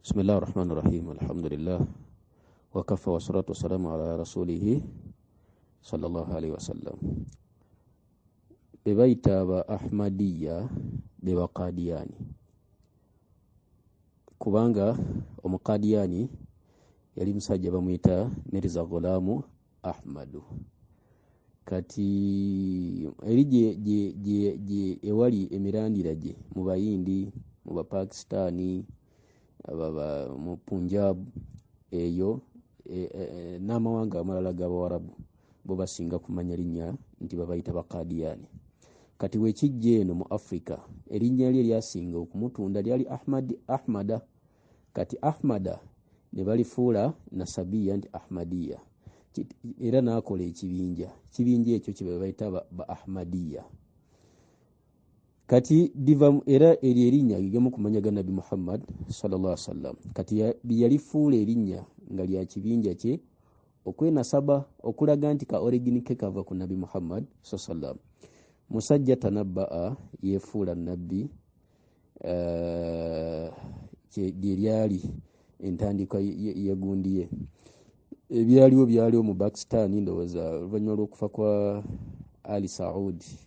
بسم الله الرحمن الرحيم الحمد لله وكفى والصلاة والسلام على رسوله صلى الله عليه وسلم. ببيتا أحمدية بوقادياني كوبانغا ومقادياني yali musajja bamuyita Mirza Ghulam Ahmad. Kati eri je ewali emirandira je mu bayindi mu Bapakistani mu Punjab eyo n'amawanga amalala g'Abawarabu bo basinga kumanya linnya nti babayita Bakadiyani. Kati wekijje eno mu Afrika erinnya lye lyasinga okumutunda lyali Ahmada. Kati Ahmada ne balifuula nasabiya nti Ahmadiya era n'akola ekibinja ekyo kye bayita ba Ahmadiya. Kati diva era eri erinnya ligemu kumanya ga Nabi Muhammad sallallahu alaihi wasallam. Kati yalifuula erinnya nga lya kibinja kye okwenasaba okulaga nti ka origin ke kava ku Nabi Muhammad sallallahu alaihi wasallam. Musajja tanabbaa yefuula nabbi lyali entandikwa yagundiye byaliwo mu Pakistan ndowooza oluvannyuma lw'okufa kwa Ali Saudi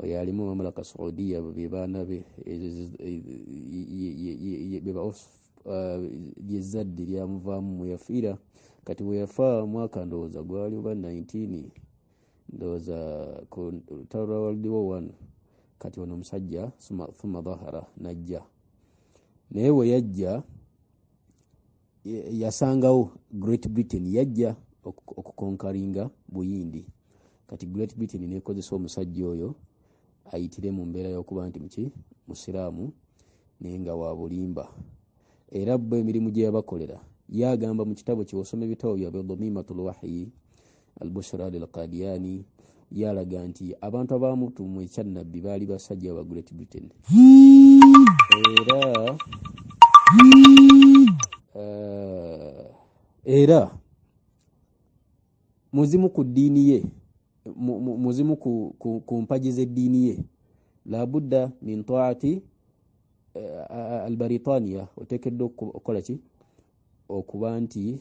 yalimu mamlaka Saudiya bebaana be lyezadde lyamuvaamu mweyafiira. Kati weyafa mwaka ndowooza gwali oba 19 ndowooza ku lutalo lwa World War I. Kati ono omusajja thumma dhahara najja naye we yajja yasangawo Great Britain yajja okukonkaringa Buyindi. Kati Great Britain nekozesa omusajja oyo ayitire mu mbeera y'okuba nti musiraamu naye nga wa bulimba. Era bwe emirimu gye yabakolera yagamba mu kitabo kye osoma ebitabo bya Dhamimatul Wahyi al-Bushra al-Qadiyani yalaga nti abantu abamutumu ekyannabbi baali basajja ba Great Britain. Era muzimu ku ddiini ye muzimu ku mpaji z'eddiini ye labudda min taati al-Baritaniya oteekeddwa okukola ki okuba nti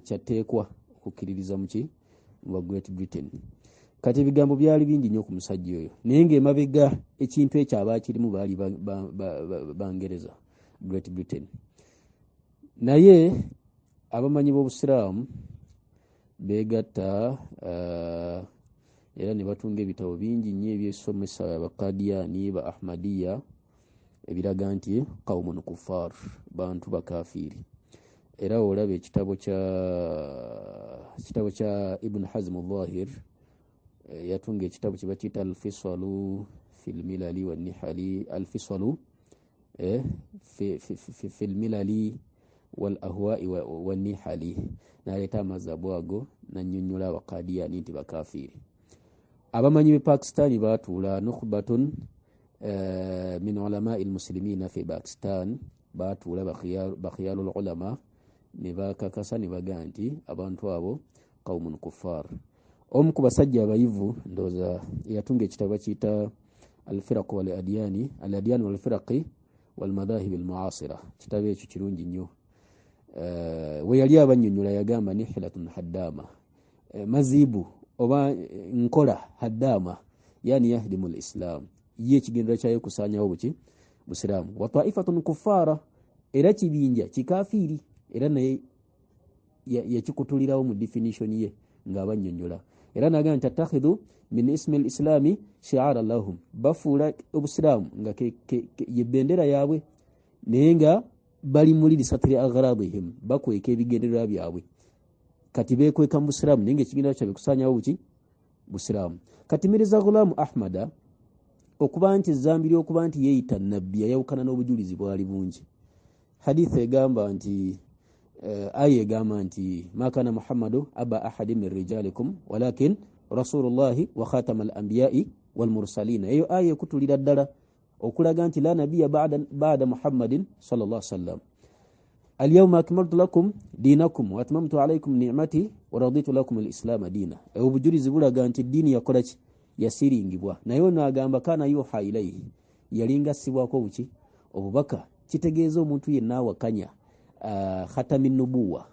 kyateekwa okukkiririza mu Great Britain. Kati ebigambo byali bingi nnyo ku musajja oyo naye ng'emabega ekintu ekyo abaakirimu baali Bangereza Great Britain. Naye abamanyi b'Obusiraamu beegatta era ne batunga ebitabo bingi nnyo ebyesomesa Bakadiyani ba Ahmadiya ebiraga nti qawmun kuffar bantu bakafiiri. Era olaba ekitabo kya Ibn Hazm al-Zahir yatunga ekitabo kye bakiyita al-Fisalu fil milali wa nihali al-Fisalu fil milali wal ahwa'i wa nihali n'aleeta amazaabu ago n'annyonnyola Abakadiyani nti bakafiiri. Abamanyi b'e Pakistan baatuula nukhbatun min ulama'i al-muslimina fi Pakistan baatuula bakhiyalul ulama ne bakakasa ne bagaa nti abantu abo qawmun kuffar. Omu ku basajja abayivu ndowooza yatunga ekitabo kiyita al-firaq wal adyani wal firaqi wal madahib al-mu'asira. Kitabo ekyo kirungi nnyo. We yali abannyonnyola yagamba nihlatun haddama mazibu oba nkola haddama yani yahdimu al-islam ye kigendera kyayo kusaanyawo busiraamu wa ta'ifatun kuffara era kibinja kikafiiri era naye yakikutulirawo mu definition ye ng'abannyonnyola. Era naga ntattakhidhu min ismi al-islami shi'ara lahum bafuula obusiraamu nga ye bendera yaabwe naye nga bali muli lisatiri agharadihim bakweka ebigendererwa byabwe. Kati beekweka mu busiraamu naye ng'ekigendera kyabwe kusaanyawo busiraamu. Kati Mirza Ghulam Ahmada okuba nti zambiri okuba nti yeeyita nabbi yayawukana n'obujulizi bwali bungi. Hadith egamba nti aya egamba nti ma kana Muhammadu aba ahadin min rijalikum walakin rasulullahi wa khatamal anbiya'i wal mursalin. Eyo aya ekutulira ddala okulaga nti la nabiyya ba'da Muhammadin sallallahu alaihi wasallam. Al-yawma akmaltu lakum dinakum wa atmamtu alaykum ni'mati wa raditu lakum al-islam diina. Obujulizi bulaga nti ddiini yakola ki yasiringibwa naye ono agamba kana yuha ilayhi yalinga sibwako obubaka kitegeeza omuntu yenna awakanya khatami nubuwa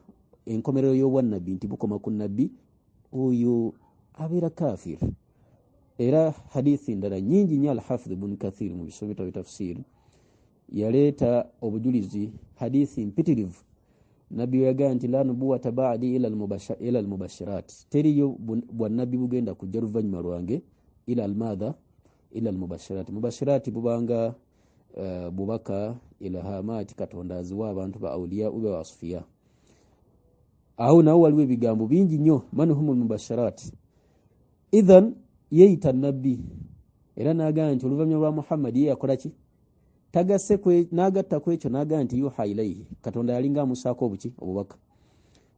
enkomerero y'obwannabbi nti bukoma ku nabbi oyo abeera kafir. Era hadithi ndala nyingi nnyo al-Hafidh ibn Kathir mu biso bita bitafsir yaleeta obujulizi hadithi mpitirivu. Nabbi yagaa nti la nubuwata ba'di ila al-mubashirat, teriyo bwannabbi bugenda kujja luvannyuma lwange ila al-madha ila al-mubashirat. Mubashirat bubanga bubaka ilhamati katonda aziwa abantu ba awliya ube wasfiya. Aho nawo waliwo ebigambo bingi nnyo man humul mubashirat. Idhan yeeyita nabbi era n'agaa nti oluvannyuma lwa Muhammad ye yakola ki tagasse n'agatta ku ekyo n'agaa nti yuha ilayhi, katonda yalinga amusaako obuki obubaka.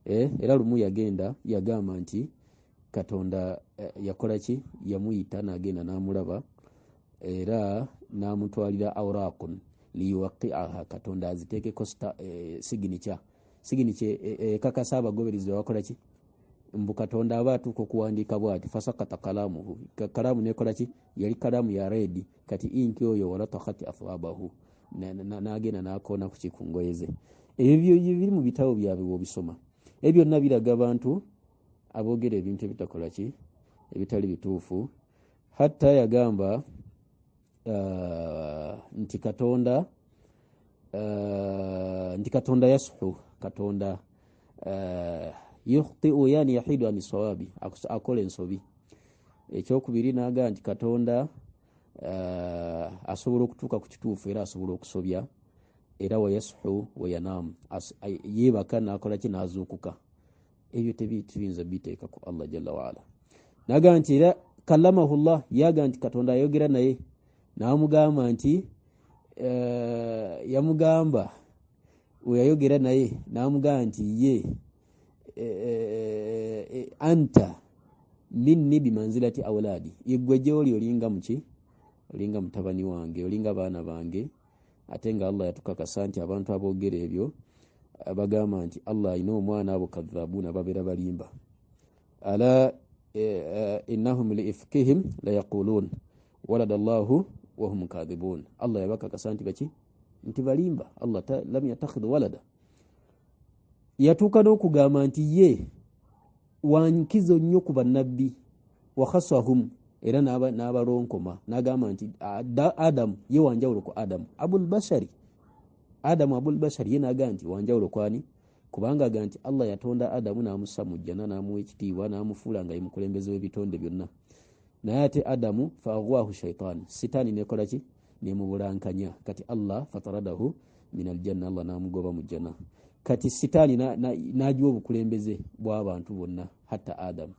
Era lumu yagamba nti katonda yakola ki yamuyita n'agenda n'amulaba era n'amutwalira awraqun liyuwaqi'aha, katonda aziteekeko siginicha ekakasa abagoberezi bakola ki mbu katonda aba atuuka okuwandiika bw'ati fasakata kalamuhu, kalamu nekola ki yali kalamu ya redi kati inki oyo wala takhati athwabahu n'agenda n'akoona ku kikungoye ze. Ebyo biri mu bitabo byabwe obisoma. Ebyo byonna biraga abantu aboogera ebintu ebitakola ki ebitali bituufu. Hatta yagamba nti katonda yasuhu, katonda yukhti'u yani yahidu ani sawabi, akola ensobi. Ekyokubiri n'agaa nti katonda asobola okutuuka ku kituufu era asobola okusobya, era wayasuhu wayanaamu, yeebaka n'akola ki n'azuukuka. Ebyo tebiyinza biteeka ku Allah jalla waala. N'agaa nti era kallamahu Allah, yagaa nti katonda ayogera naye n'amugamba nti yamugamba weyayogera naye n'amugamba nti ye anta minni bimanzilati awladi, yegwe gy'oli olinga muki, olinga mutabani wange, olinga baana bange. Ate nga Allah yatukakasa nti abantu aboogera ebyo bagamba nti Allah alina omwana abo kadhabuna babeera balimba. Ala innahum li ifkihim la yaqulun walada Allahu wa hum kadhibun. Allah yabakakasa nti baki nti balimba. Allah lam yatakhidh walada. Yatuuka n'okugamba nti ye wankizo nnyo ku bannabbi wa khasahum, era n'abalonkoma n'agamba nti Adamu ye wanjawulo ku Adamu abul bashari, Adamu abul bashari ye n'agamba nti wanjawulo kwani, kubanga aga nti Allah yatonda Adamu n'amussa mu jjana n'amuwa ekitiibwa n'amufuula nga ye mukulembeze w'ebitonde byonna. Naye ate Adamu faaghwahu shaytan, sitaani nekola ki nemubulankanya. Kati Allah fataradahu min aljanna, Allah n'amugoba mu jjana. Kati sitaani n'ajiwa obukulembeze bw'abantu bonna hatta Adamu.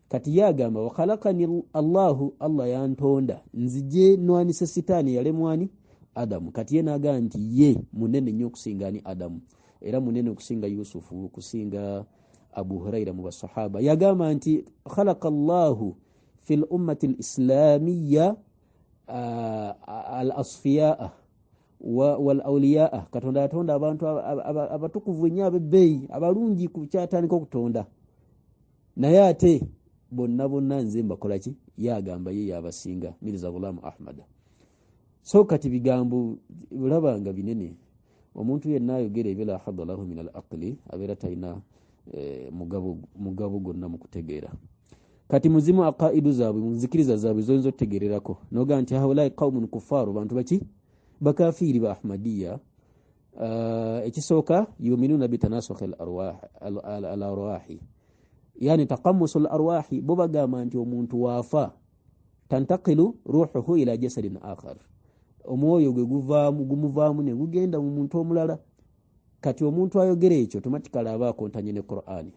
Kati yagamba wa khalaqani Allahu, Allah yantonda nzije nwanise sitaani yalemwani Adamu. Kati ye n'agamba nti ye munene nnyo okusinga ani Adamu, era munene okusinga Yusufu, okusinga Abu Huraira mu basahaba. Yagamba nti khalaqa Allahu fil ummati al-islamiyya al-asfiyaa wal awliyaa, katonda yatonda abantu abatukuvu nnyo abebbeeyi abalungi ku kyatandika okutonda. Naye ate bonna nze mbakola ki, yagamba ye yabasinga, Mirza Ghulam Ahmad. So kati bigambo bulabanga binene. Omuntu yenna ayogera ebila hadda lahu min al-aqli abeera talina mugabo gonna mu kutegeera. Kati muzimu aqaidu zaabwe, muzikiriza zaabwe zoyinza otegererako noga nti hawlai qaumun kuffaaru, bantu baki bakafiri ba Ahmadiyya. Ekisooka yuminuna bitanasukh al-arwahi, yani taqammus al-arwahi, bo bagamba nti omuntu waafa tantaqilu ruhuhu ila jasadin akhar, omwoyo gwe gumuvaamu ne gugenda mu muntu omulala. Kati omuntu ayogera ekyo automatically aba akontanye ne Qur'ani,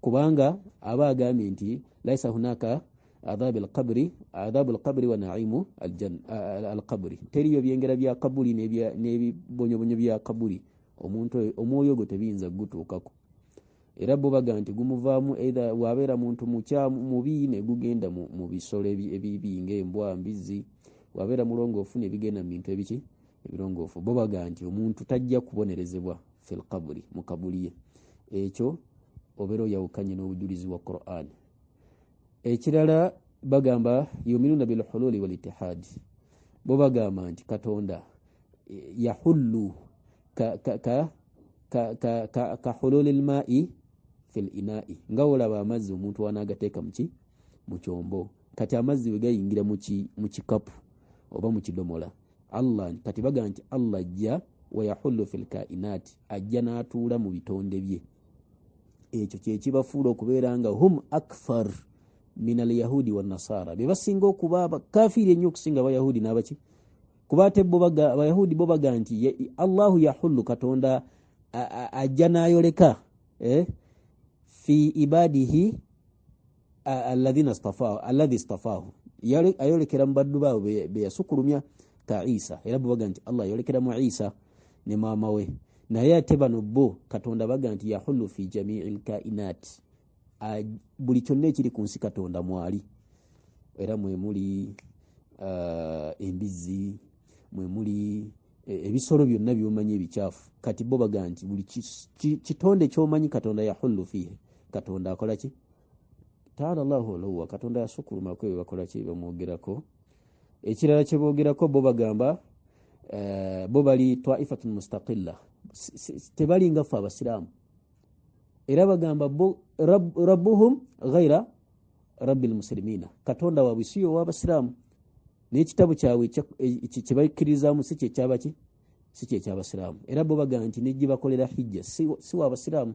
kubanga aba agambye nti laisa hunaka adhabu al-qabri wa na'imu al-qabri, teriyo byengera bya kabuli n'ebibonyobonyo bya kabuli, omuntu omwoyo gwe tebiyinza gutuukako. Era bo baga nti gumuvaamu either wabeera muntu mukyamu mubi ne gugenda mu bisolo ebibi ng'embwa, mbizi, wabeera mulongoofu ne bigenda mu bintu ebiki ebirongoofu. Bo baga nti omuntu tajja kubonerezebwa fil qabri, mu kabuli ye. Ekyo obeera oyawukanye n'obujulizi wa Qur'an. Ekirala bagamba yuminuna bil hululi wal ittihad, bo bagamba nti katonda yahullu ka hululil ma'i fil ina'i nga olaba amazzi omuntu wanaagateeka mu kyombo kati amazzi we gayingira mu kikapu oba mu kidomola Allah kati baga nti Allah ajja wayahullu fil kainati ajja n'atuula mu bitonde bye ekyo kyekibafuula okubeera nga hum akthar min alyahudi wannasara be basinga okuba abakafiri ennyo okusinga abayahudi n'abaki kuba ate abayahudi bo baga nti Allahu yahullu katonda ajja n'ayoleka fi ibadihi alladhi istafahu ayolekera mu baddu baabwe be yasukulumya ka Isa era bo baga nti Allah ayolekera mu Isa ne maama we naye ate bano bo katonda baga nti yahullu fi jami'il kainat buli kyonna ekiri ku nsi katonda mwali era mwe muli embizzi mwe muli ebisolo byonna byomanyi ebikyafu kati bo baga nti buli kitonde kyomanyi katonda yahullu fihi katonda akola ki ta'ala Allahu lahu katonda yasukuluma ko bakola ki bamwogerako ekirala kye boogerako bo bagamba bo bali ta'ifatun mustaqilla tebali nga fa abasiraamu era bagamba bo rabbuhum ghaira rabbil muslimina katonda waabwe si ow'abasiraamu n'ekitabu kyabwe kye bakkiririzaamu si kyekyabaki si kyekyabasiraamu era bo bagamba nti nejje bakolera hijja si w'abasiraamu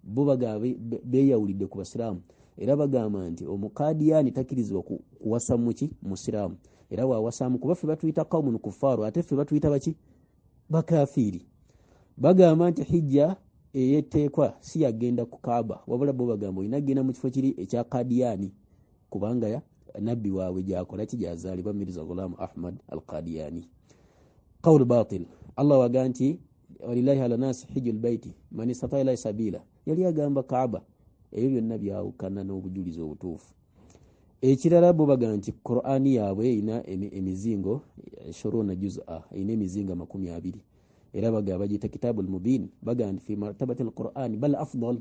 bo bagamba beeyawulidde ku basiraamu era bagamba nti omukadiyani takirizibwa kuwasa muki musiraamu era wawasamu kuba ffe batuyita qaumun kuffaaru ate ffe batuyita baki bakafiri bagamba nti hijja eyeteekwa si yagenda ku Kaaba wabula bo bagamba olina genda mu kifo kiri ekya Kadiyani kubanga nabbi waabwe gyakola ki gyazaalibwa Mirza Ghulam Ahmad al-Qadiyani qawl batil Allah waga nti walillahi ala nasi hijjul baiti man istata ila sabila yali agamba Kaaba ebyo byonna byawukana n'obujulizi obutuufu ekirala bo baga nti Qur'ani yaabwe erina emizingo 20 juz'a erina emizinga 20 era baga bagita kitabul mubin baga nti fi martabatil Qur'ani bal afdal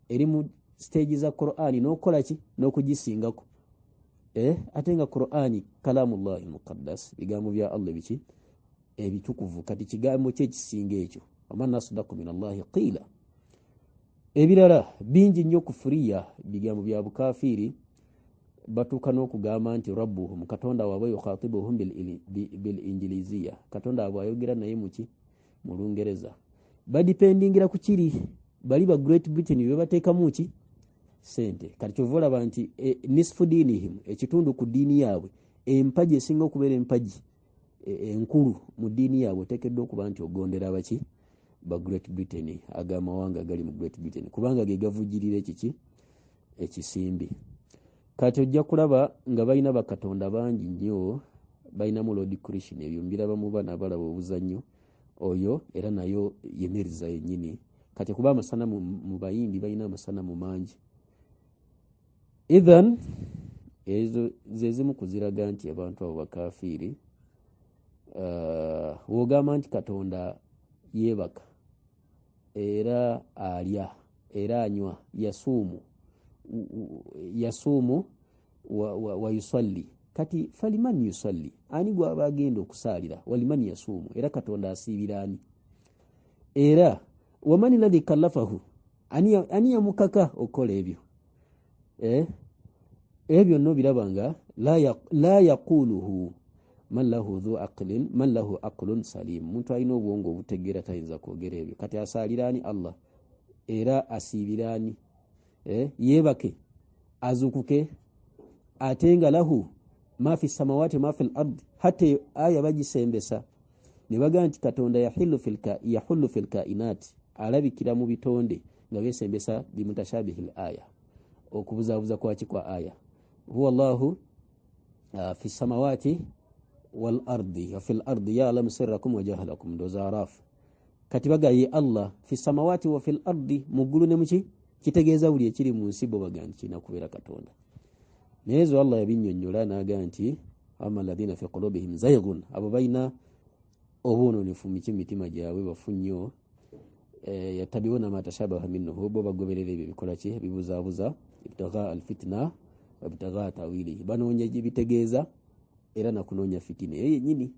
eri mu stage za Qur'ani n'okola ki n'okugisingako ate nga Qur'ani kalamullahi muqaddas bigambo bya Allah biki ebitukuvu kati kigambo kye kisinga ekyo aman nasdaqu min Allah qila ebirala bingi nnyo kufuriya bigambo bya bukafiri batuuka n'okugamba nti rabbuhum katonda waabwe yukhatibuhum bil injiliziya katonda waabwe ayogera naye muki mu Lungereza badipendingira ku kiri bali ba Great Britain bye bateekamu ki sente kati kyova olaba nti nisfu dinihim ekitundu ku ddiini yaabwe empaji esinga okubeera empaji enkulu mu ddiini yaabwe oteekeddwa okuba nti ogondera baki ba Great Britain agamawanga gali mu Great Britain kubanga ge gavujirira ekisimbi kati ojja kulaba nga balina bakatonda bangi nnyo balina mu Lord Krishna ebyo mbiraba mu bana balaba obuzannyo oyo era nayo yemeriza yennyini kati kuba amasana mu bayindi balina amasana mu mangi idhan ezo zezimu kuziraga nti abantu abo bakafiri wogamba nti katonda yeebaka era alya era anywa yasuumu wa yusalli kati faliman yusalli ani gwaba agenda okusaalira waliman yasuumu era katonda asiibira ani era waman alladhi kallafahu ani yamukaka okola ebyo ebyo no birabanga la yaquluhu man lahu aqlun salim muntu alina obwongo obutegeera tayinza kwogera ebyo kati asaalira ani Allah era asiibira ani yeebake azukuke atenga lahu ma fi samawati ma fi al-ard hatta aya bagisembesa ne baga nti katonda yahullu fil kainat alabikira mu bitonde nga besembesa bimutashabihil aya okubuzabuza kwa aya huwa Allahu fi samawati wal ardi wa fil ardi ya'lamu sirrakum wa jahalakum dozaraf kati baga ye Allah fi samawati wa fil ardi mugulu ne muki kitegeeza buli ekiri mu nsi bo baga nti kina kubeera katonda nezo Allah yabinnyonnyola n'aga nti amma alladhina fi qulubihim zayghun abo bayina obwononefu mu mitima gyabwe bafu nnyo yatabiuna ma tashabaha minhu bo bagoberera ebyo bikola ki bibuzaabuza ibtigha alfitna wa ibtigha tawili banoonya bitegeeza era nakunoonya fitina yennyini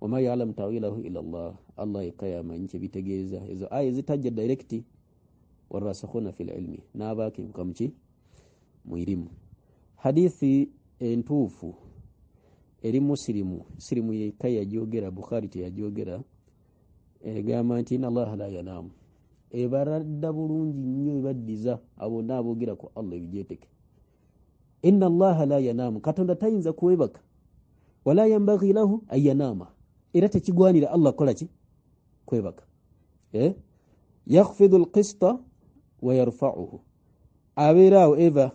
wama ya'lamu ta'wilahu illa Allah Allah yakayama nche bitegeeza ezo aya zitajja direct warasikhuna fil ilmi nabaki mkamchi muirimu hadithi entuufu eri musilimu yekaya jogera Bukhari teyajogera egamba nti inna Allah la yanamu ebaradda bulungi nnyo ebaddiza abo naabogera ku Allah ebijeteke inna Allah la yanamu katonda tayinza kuwebaka wala yambaghi lahu ayanama era tekigwanira Allah kola ki kwebaka yakhfidu alqista wa yarfa'uhu abirao eva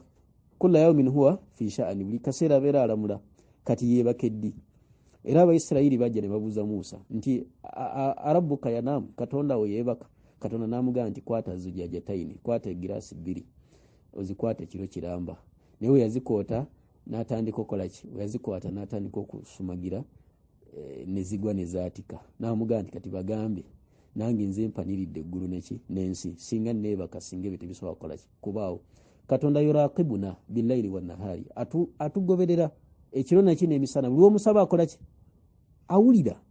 kulla yawmin huwa fi sha'ani buli kaseera abera alamula kati yebakeddi era abaisirairi bajja ne babuuza Musa nti arabuka yanamu katonda we yebaka katonda namugamba nti kwata zujajataini kwata girasi 2 ozikwate kiro kiramba newe yazikoota natandika okola ki yazikwata natandika okusumagira nezigwa nezatika namugamba nti kati bagambe nange nze mpaniridde eggulu neki n'ensi singa nebaka singa bitebisobola kukola ki kubaawo katonda yuraqibuna billaili wannahari atugoberera ekiro nakino emisana buli omusaba akola ki awulira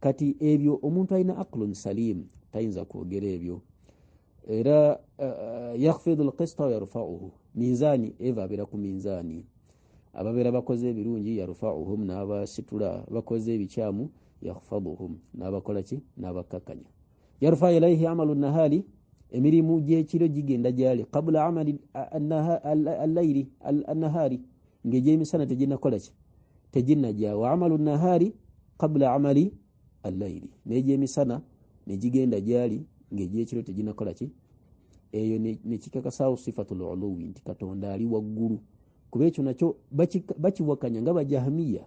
kati ebyo omuntu alina aqlun salim tayinza kwogera ebyo era yakhfidu alqista wa yarfa'uhu mizani eva abera ku mizani ababera bakoze ebirungi yarfa'uhum n'abasitula bakoze ebikyamu yakhfaduhum n'abakola ki n'abakakanya yarfa ilayhi amalu nahali emirimu gy'ekiro gigenda gyali qabla amali al-layli an-nahari ngeje emisana teginakola ki teginajja wa amalu nahari qabla amali al-layli neje emisana negigenda gyali ngeje ekiro teginakola ki eyo nekikakasa sifatul uluwi nti katonda ali waggulu kuba ekyo nakyo bakiwakanya nga bajahamiya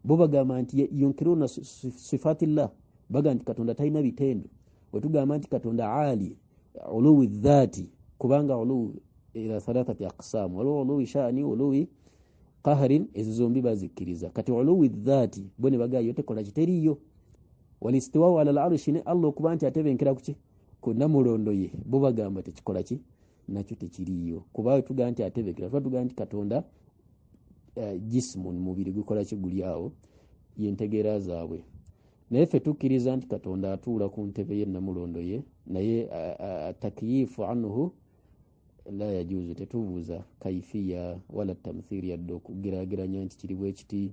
bo bagamba nti yunkiruna sifatillah baga nti katonda talina bitendo wetugamba nti katonda ali uluwi dhati kubanga uluwi ila thalathati aqsam waliwo uluwi sha'ni uluwi qahrin ezo zombi bazikiriza kati uluwi dhati bone baga yote kola kiteriyo walistiwa ala al-arshi ne Allah kuba nti atebenkera kuki kunamulondo ye bo bagamba tekikola ki nakyo tekiriyo kuba tuga nti atebekera tuga nti katonda jismun mubiri gukola ki guli awo yentegeera zaabwe naye ffe tukkiriza nti katonda atuula ku ntebe ye namulondo ye naye takyifu anhu la yajuzu tetubuuza kaifiya wala tamthiri yadde okugerageranya nti kiri bwe kiti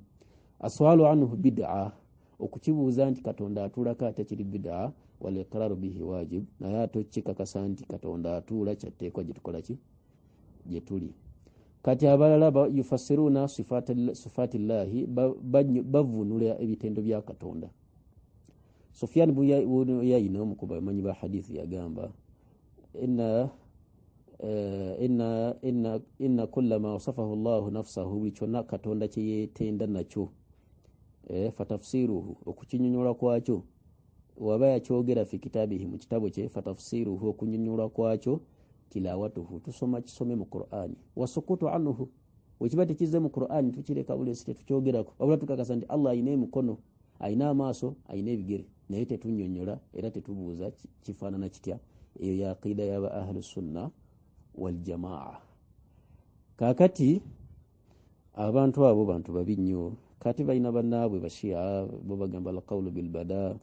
aswalu anhu bid'a okukibuuza nti katonda atuulako ate kiri bid'a wal iqraru bihi wajib naye ate kikakasa nti katonda atuula kyatteekwa gye tukola ki gye tuli kati abalala yufassiruna sifatillahi bavunula ebitendo bya katonda Sufyan buyayina omukuba amanyi ba hadithi yagamba inna kulla ma wasafahu Allahu nafsahu bichona katonda kye yetenda nakyo fatafsiruhu okukinyonyola kwakyo waba yakyogera fi kitabihi mu kitabo kye fatafsiruhu okunyonyola kwakyo tilawatuhu tusoma kisome mu Qur'ani wasukutu anhu wekiba tekize mu Qur'ani tukireka bulesi tetukyogerako wabula tukakasa nti Allah ayina emikono ayina amaaso ayina ebigere naye tetunyonyola era tetubuuza kifaanana kitya eyo ya aqida y'aba ahlu sunna wal jamaa kakati abantu abo bantu babi nnyo kati balina bannaabwe bashia bo bagamba alqawlu bilbada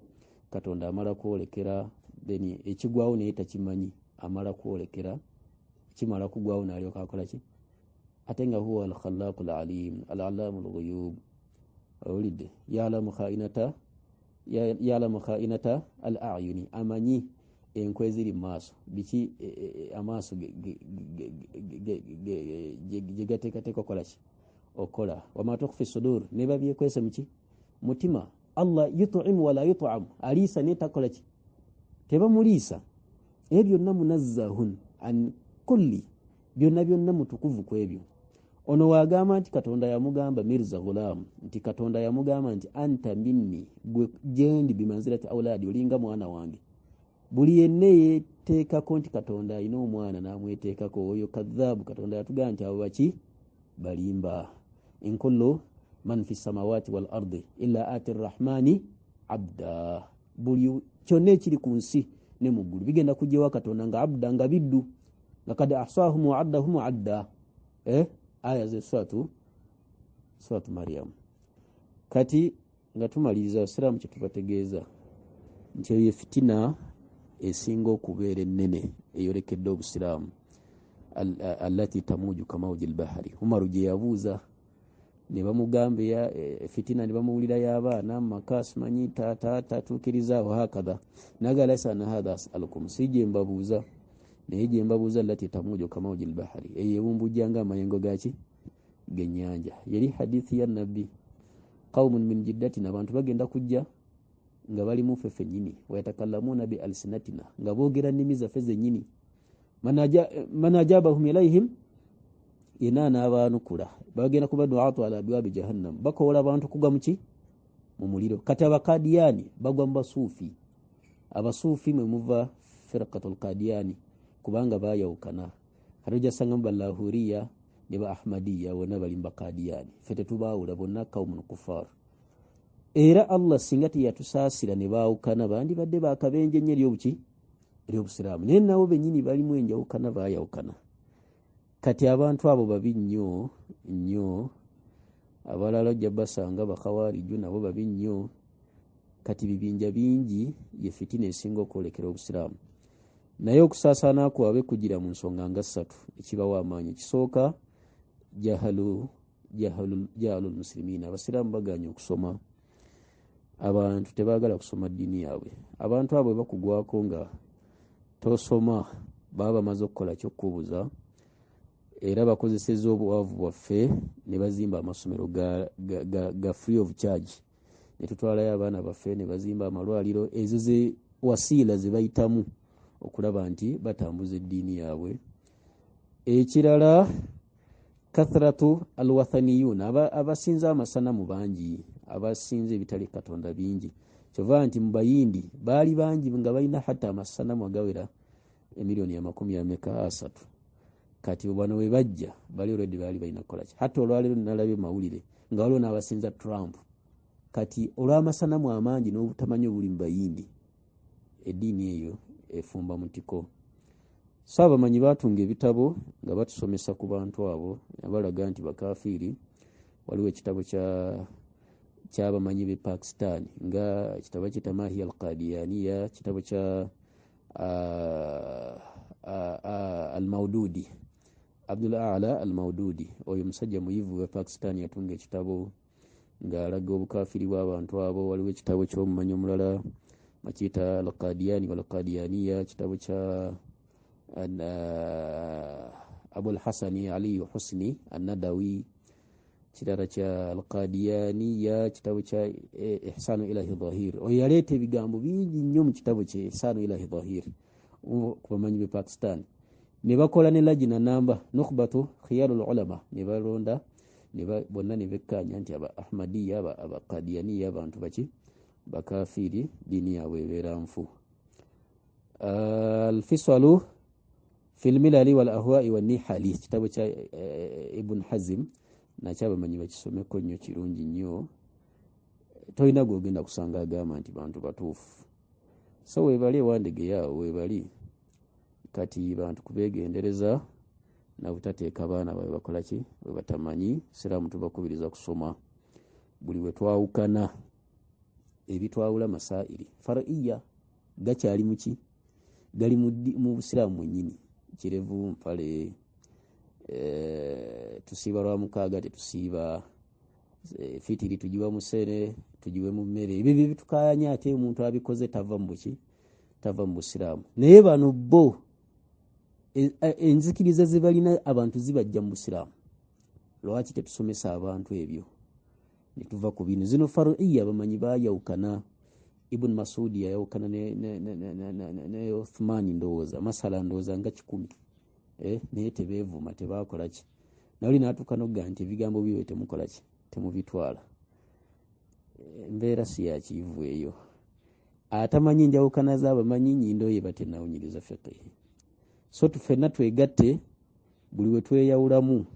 katonda amala kwolekera then ekigwawo naye takimanyi amala kwolekera kimala kugwawo n'alyoka akola ki ate nga huwa alkhallaqul alim alalamul ghuyub awulidde ya'lamu kha'inata al-a'yuni amanyi enkwe ziri maaso biki amaaso gegateekateeka kola ki okola wama tukhfi sudur ne babyekwese muki mutima Allah yut'im wala yut'am alisa ne takola ki tebamuliisa ebyo namunazzahun an kulli byonna mutukuvu kwebyo ono wagamba nti katonda yamugamba Mirza Ghulam nti katonda yamugamba nti anta minni jendi bimanzilati auladi olinga mwana wange buli yenne yeteekako nti katonda alina omwana namweteekako oyo kadhabu katonda yatugamba nti abo baki balimba in kullu man fi samawati wal ardi illa ati rrahmani abda buli kyonna ekiri ku nsi ne mu ggulu bigenda kujjewa katonda nga abda nga biddu lakad ahsahum wa addahum adda aya ze suratu Maryam kati nga tumaliriza abasiraamu kye tubategeeza nti eyo fitina esinga okubeera ennene eyolekedde obusiraamu allati tamuju kamauji lbahari. Umaru gye yabuuza ne bamugamba fitina ne bamuwulira y'abaana mumaka simanyi taata tatuukirizaawo hakadha naga laysa ana hadha asalukum si gye mbabuuza naye gye mbabuuza allati tamuju kamauji lbahari eyo ewumbujjanga amayengo gaki g'ennyanja. Yali hadithi ya nabbi qaumun min jiddatina abantu bagenda kujja nga bali mu ffe ffennyini wayatakallamuna bi alsinatina nga boogera nnimi zaffe zennyini man ajabahum ilaihim yenna n'abaanukula bagenda kuba duatu ala abwabi jahannam bakoola abantu kugwa muki mu muliro. Kati abakadiyani bagwa mu basuufi. Abasuufi mwe muva firqatul kadiyani kubanga bayawukana harujasanga mu balahuriya ne ba ahmadiya wonna bali mu bakadiyani ffe tetubaawula bonna kaumun kufar. Era Allah singa teyatusaasira ne baawukana bandibadde bakabenje nnyo ery'obusiraamu naye nabo bennyini balimu enjawukana bayawukana. Kati abantu abo babi nnyo abalala ojja basanga bakhawariju nabo babi nnyo. Kati bibinja bingi ye fitina esinga okwolekera obusiraamu naye okusaasaana kwabwe kugira mu nsonga nga ssatu ekibawa amaanyi. Kisooka jahalul muslimina abasiraamu baganye okusoma. Abantu tebaagala kusoma ddiini yaabwe. Abantu abo bakugwako nga tosoma baba bamaze okukola kyokkubuza era bakozeseza obuwaavu bwaffe ne bazimba amasomero ga free of charge ne tutwalayo abaana baffe ne bazimba amalwaliro. Ezo ze wasiila ze bayitamu okulaba nti batambuza eddiini yaabwe. Ekirala kathratu alwathaniyun abasinza amasanamu bangi abasinze ebitali katonda bingi kyova nti mu bayindi baali bangi nga balina hatta amasanamu agawera emiliyoni ya 30. Kati bano we bajja bali already baali balina kukola ki. Hatta olwaleero nalabye mawulire nga waliwo n'abasinza Trump. Kati olw'amasanamu amangi n'obutamanyi obuli mu bayindi eddiini eyo efumba mutiko. So abamanyi baatunga ebitabo nga batusomesa ku bantu abo abalaga nti bakafiiri. Waliwo ekitabo ky'abamanyi b'e Pakistan nga ekitabo kitamahi al-Qadiyaniya, kitabo kya al-Maududi, Abdul A'la al-Maududi. Oyo musajja muyivu wa Pakistan yatunga ekitabo ng'alaga obukafiri bw'abantu abo. Waliwo ekitabo ky'omumanyi omulala bakiyita al-Qadiyani wal-Qadiyaniya, kitabo kya Abul Hasani Ali Husni an-Nadawi, kirala kya al-Qadiyaniya, kitabo kya Ihsanu Ilahi Dhahir. Oyo yaleeta ebigambo bingi nnyo mu kitabo kye Ihsanu Ilahi Dhahir ku bamanyi b'e Pakistan. Ne bakola ne lajina namba nukhbatu khiyarul ulama ne balonda bonna ne bekkanya nti aba Ahmadiyya aba Qadiyaniya abantu baki bakafiiri dini yaabwe ebeera nfu. Al-Fisalu fil milali wal ahwa'i wan nihali, kitabo kya Ibn Hazm nakyo abamanyi bakisomeko nnyo kirungi nnyo. Tolina gwogenda kusanga agamba nti bantu batuufu. So webali ewandege yaawe webali kati bantu kubegendereza na butateeka baana bawe bakola ki bwe batamanyi. Siraamu tubakubiriza kusoma. Buli we twawukana ebitwawula masairi faraiya gakyali muki gali mu busiraamu mwennyini. Kirevu mpale tusiiba lwa mukaaga tetusiiba fitiri tugiwa musere tugiwe mu mmere. Ebyo bitukayanya ate omuntu abikoze tava mu buki tava mu busiraamu. Naye bano bo enzikiriza ze balina abantu zibajja mu busiraamu. Lwaki tetusomesa abantu ebyo ne tuva ku bino? Zino faraiya bamanyi bayawukana. Ibn Masudi yayawukana ne Uthmani ndowooza masala ndowooza nga 10 naye tebeevuma tebakola ki. Nawuli n'atuuka n'ogga nti ebigambo byo temukola ki temubitwala. Embeera si ya kiivu eyo. Atamanyi njawukana z'abamanyi nyindo ye batennawunyiriza fiqh. So tufenna twegatte buli we tweyawulamu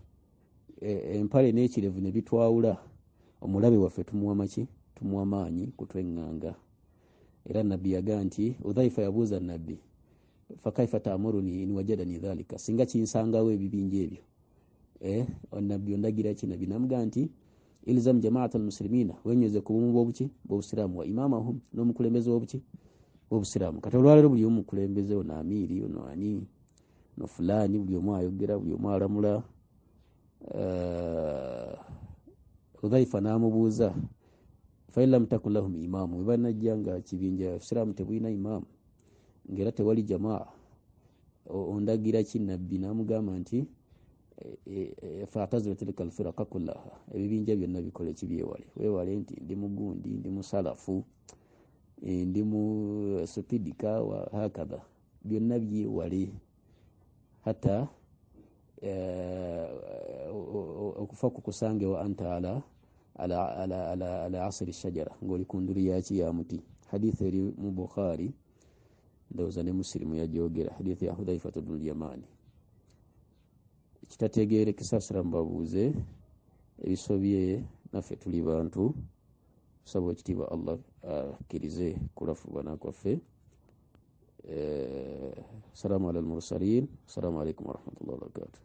empale n'ekirevu ne bitwawula omulabe waffe tumuwa maki tumuwa maanyi kutwenganga. Era nabbi yagaa nti Udhaifa yabuuza nabbi fakaifa ta'muruni in wajadani dhalika, singa kinsangawo ebibinja ebyo nabbi ondagira ki? Nabbi namugaa nti ilzam jama'at almuslimina wenyoze ku bumu bw'obusiraamu wa imamahum n'omukulembeze w'obusiraamu kati olwaleero buli omu mukulembeze ono amiiri ono ani no fulani buli omu ayogera buli omu alamula Hudhaifa n'amubuuza fain lam takun lahum imaamu bwe banajja nga kibinja obusiraamu tebulina imaamu ng'era tewali jamaa ondagira ki nabbi n'amugamba nti fa'tazilu tilka alfiraqa kullaha ebibinja byonna bikole kibyewale weewale nti ndi mugundi ndi musalafu ndi mu supidika wa hakadha byonna byewale hata okufa kukusange wa anta ala asri shajara ngoli kunduri yaki ya muti hadithi eri mu Bukhari ndowooza ne Muslimu yajogera hadithi ya Hudhaifa ibn al-Yamani kitategeerekesa siramu babuuze ebisobye naffe tuli bantu tusaba ekitiibwa Allah akkirize kulafubana kwaffe salamu ala al-mursalin assalamu alaikum warahmatullahi wabarakatuh